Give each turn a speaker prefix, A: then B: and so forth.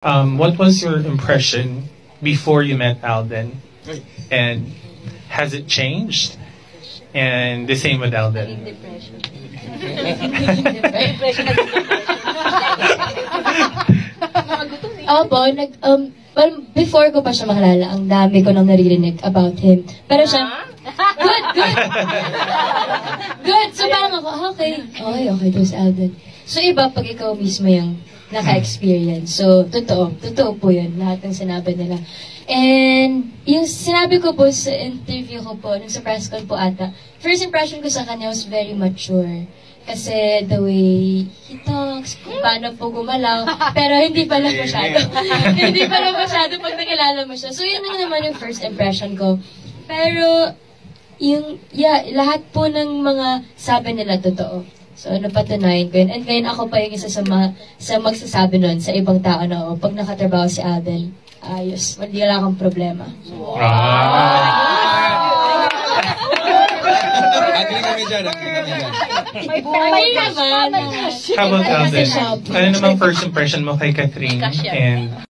A: What was your impression before you met Alden? And has it changed? And the same with Alden.
B: Opo, before ko pa siya makalala, ang dami ko nang naririnig about him. Pero siya, good! Good! So parang ako, okay, to si Alden. So iba pag ikaw mismo yung naka-experience. So, totoo po yun, lahat ng sinabi nila. And, yung sinabi ko po sa interview ko po, nung sa press con po ata, first impression ko sa kanya was very mature. Kasi the way he talks, kung paano po gumalaw, pero hindi pala masyado. Hindi pala masyado pag nakilala mo siya. So, yun na naman yung first impression ko. Pero, lahat po ng mga sabi nila totoo. So, napatunayan ko yun. And ngayon ako pa yung isa sa magsasabi nun sa ibang tao na, pag nakatrabaho si Alden, ayos, hindi wala kang problema.
C: Agree kami dyan.
B: May naman.
A: How about Alden? Ano namang first impression mo kay Catherine? And